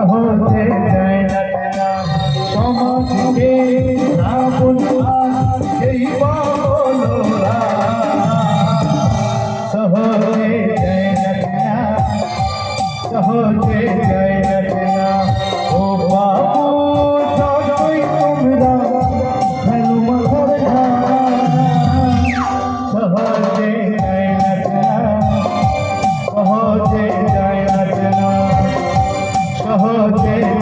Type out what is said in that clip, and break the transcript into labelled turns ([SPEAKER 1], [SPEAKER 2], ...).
[SPEAKER 1] সহজে যায় না সমাজকে না বলবা সেই বলরা সহজে যায় না সহজে যায় না ও বাবু যতই তোমরা খেলো মাথার সহজে যায় না সহজে যায় না সহজে